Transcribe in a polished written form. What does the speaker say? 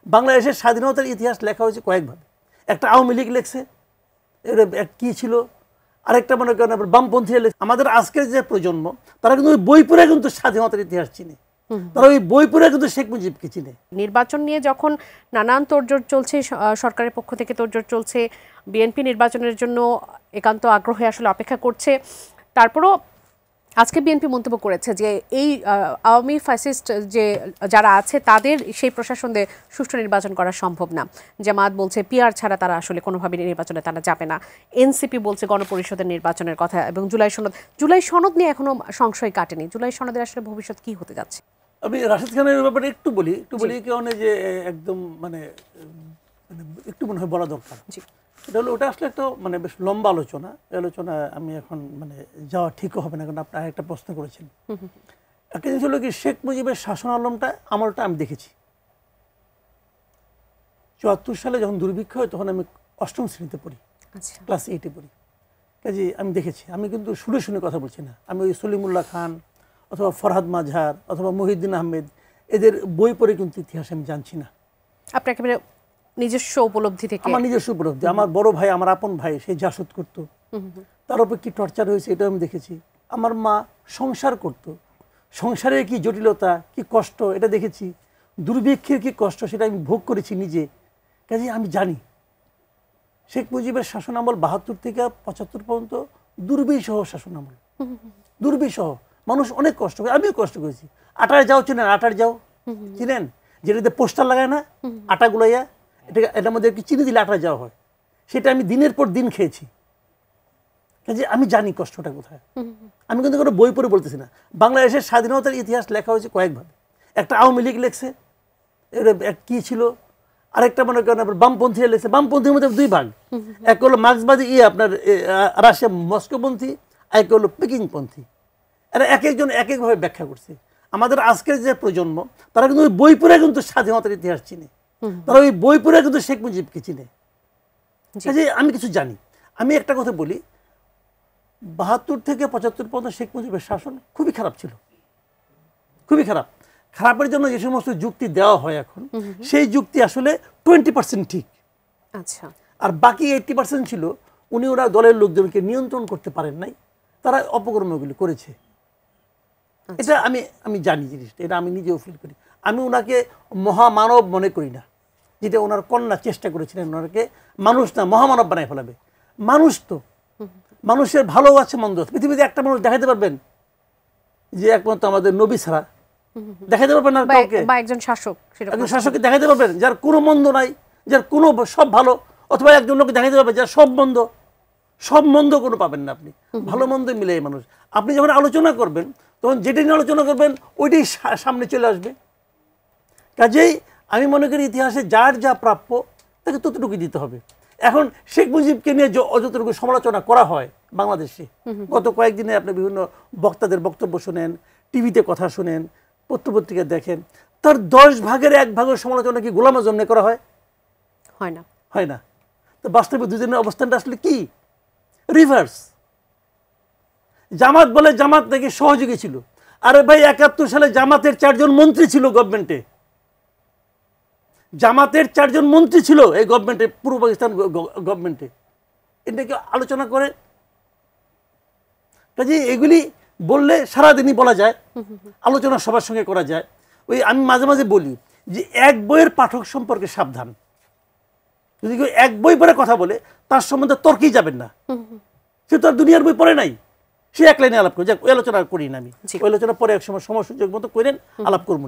বাংলাদেশের স্বাধীনতার ইতিহাস লেখা হয়েছে কয়েকভাবে। একটা আওয়ামী লীগ লেখছে, কি ছিল, আরেকটা মনে করেন বামপন্থীরা লেখছে। আমাদের আজকের যে প্রজন্ম তারা কিন্তু ওই বই পড়ে কিন্তু স্বাধীনতার ইতিহাস চিনে, তারা ওই বই পড়ে কিন্তু শেখ মুজিবকে চিনে। নির্বাচন নিয়ে যখন নানান তোড়জোড় চলছে, সরকারের পক্ষ থেকে তোড়জোড় চলছে, বিএনপি নির্বাচনের জন্য একান্ত আগ্রহে আসলে অপেক্ষা করছে, তারপরও আজকে বিএনপি মন্তব্য করেছে যে এই আওয়ামী ফ্যাসিস্ট যারা আছে তাদের সেই প্রশাসন দিয়ে সুষ্ঠু নির্বাচন করা সম্ভব না। জামাত বলছে পিআর ছাড়া তারা আসলে কোনোভাবে নির্বাচনে তারা যাবে না। এনসিপি বলছে গণপরিষদের নির্বাচনের কথা, এবং জুলাই সনদ নিয়ে এখনো সংশয় কাটেনি। জুলাই সনদের আসলে ভবিষ্যৎ কি হতে যাচ্ছে? আমি রাশেদ খানের ব্যাপারে একটু বলি কারণে যে একদম একটু মনে হয় বলা দরকার। এটা হলো, ওটা আসলে একটা বেশ লম্বা আলোচনা। এই আলোচনা আমি এখন যাওয়া ঠিকও হবে না, কারণ আপনি একটা প্রশ্ন করেছেন। একটা জিনিস হলো কি, শেখ মুজিবের শাসন আমলটা আমি দেখেছি। ৭৪ সালে যখন দুর্ভিক্ষ হয় তখন আমি ৮ম শ্রেণীতে পড়ি, ক্লাস 8-এ পড়ি। কাজে আমি দেখেছি, আমি কিন্তু শুনে কথা বলছি না। আমি ওই সলিমুল্লাহ খান অথবা ফরহাদ মাঝহার অথবা মহিউদ্দিন আহমেদ এদের বই পড়ে কিন্তু ইতিহাস আমি জানছি না। আপনি একেবারে নিজস্ব উপলব্ধি থেকে? আমার নিজস্ব উপলব্ধি। আমার বড় ভাই, আমার আপন ভাই, সে জাসদ করতো, তার উপর কি টর্চার হয়েছে এটা আমি দেখেছি। আমার মা সংসার করত, সংসারের কি জটিলতা, কি কষ্ট এটা দেখেছি। দুর্ভিক্ষের কি কষ্ট সেটা আমি ভোগ করেছি নিজে। কাজে আমি জানি শেখ মুজিবের শাসন আমল ৭২ থেকে ৭৫ পর্যন্ত দুর্বিষহ শাসন আমল, দুর্বিষহ। মানুষ অনেক কষ্ট করে, আমিও কষ্ট করেছি। আটার যাও চিনেন? আটার যাও চিনেন? যেটাতে পোস্টার লাগায় না, আটা গুলাইয়া, এটার মধ্যে চিনি দিলে আটা যাওয়া হয়। সেটা আমি দিনের পর দিন খেয়েছি। কাজে আমি জানি কষ্টটা কোথায়। আমি কিন্তু কোনো বই পড়ে বলতেছি না। বাংলাদেশের স্বাধীনতার ইতিহাস লেখা হয়েছে কয়েকভাবে। একটা আওয়ামী লীগ লেখছে, কি ছিল, আরেকটা মনে করেন বামপন্থীরা লেখছে। বামপন্থীর মধ্যে দুই ভাগ, এক হলো মার্ক্সবাদী আপনার রাশিয়া মস্কোপন্থী, এক হলো পেকিংপন্থী। এরা এক একজন এক একভাবে ব্যাখ্যা করছে। আমাদের আজকের যে প্রজন্ম তারা কিন্তু ওই বই পড়ে কিন্তু স্বাধীনতার ইতিহাস চিনে, তারা ওই বই পড়ে কিন্তু শেখ মুজিবকে চিনে। কাজে আমি কিছু জানি। আমি একটা কথা বলি, ৭২ থেকে ৭৫ পর্যন্ত শেখ মুজিবের শাসন খুবই খারাপ ছিল, খুবই খারাপ। খারাপের জন্য যে সমস্ত যুক্তি দেওয়া হয় এখন, সেই যুক্তি আসলে 20% ঠিক। আচ্ছা, আর বাকি 80% ছিল ওরা দলের লোকজনকে নিয়ন্ত্রণ করতে পারেন নাই, তারা অপকর্মগুলো করেছে। এটা আমি জানি জিনিসটা, এটা আমি নিজেও ফিল করি। আমি ওনাকে মহামানব মনে করি না, যেটা ওনার কন্যা চেষ্টা করেছিলেন ওনাকে মানুষ না মহামানব বানায় ফেলাবে। মানুষ তো, মানুষের ভালো আছে মন্দ আছে। পৃথিবীতে একটা মানুষ দেখাতে পারবেন যে একমাত্র আমাদের নবী ছাড়া দেখাতে পারবেন না কাউকে, বা একজন শাসককে দেখাতে পারবেন যার কোনো মন্দ নাই, যার কোনো সব ভালো, অথবা একজন লোককে দেখাতে পারবেন যার সব মন্দ? সব মন্দ কোনো পাবেন না আপনি, ভালো মন্দ মিলে মানুষ। আপনি যখন আলোচনা করবেন তখন যেটা নিয়ে আলোচনা করবেন ওইটাই সামনে চলে আসবে। কাজেই আমি মনে করি ইতিহাসে যার যা প্রাপ্য তাকে ততটুকু দিতে হবে। এখন শেখ মুজিবকে নিয়ে যতটুকু সমালোচনা করা হয় বাংলাদেশে, গত কয়েকদিনে আপনি বিভিন্ন বক্তাদের বক্তব্য শোনেন, টিভিতে কথা শোনেন, পত্রপত্রিকা দেখেন, তার 10 ভাগের 1 ভাগের সমালোচনা কি গোলাম আজম নিয়ে করা হয়? হয় না, হয় না। তো বাস্তবে দুজনের অবস্থানটা আসলে কি? রিভার্স। জামাত বলে জামাত নাকি সহযোগী ছিল। আরে ভাই, ৭১ সালে জামাতের 4 জন মন্ত্রী ছিল গভর্নমেন্টে, জামাতের 4 জন মন্ত্রী ছিল এই গভর্নমেন্টে, পূর্ব পাকিস্তান গভর্নমেন্টে। এটা কি আলোচনা করে? কাজে এগুলি বললে সারাদিনই বলা যায়, আলোচনা সবার সঙ্গে করা যায়। ওই আমি মাঝে মাঝে বলি যে এক বইয়ের পাঠক সম্পর্কে সাবধান। যদি কেউ এক বই পড়ে কথা বলে তার সম্বন্ধে তর্কেই যাবেন না। সে তো আর দুনিয়ার বই পড়ে নাই, সে এক লাইনে আলাপ করে। যাক, ওই আলোচনা করি না আমি, ওই আলোচনা পরে এক সময় সুযোগ মতো করেন আলাপ করবো।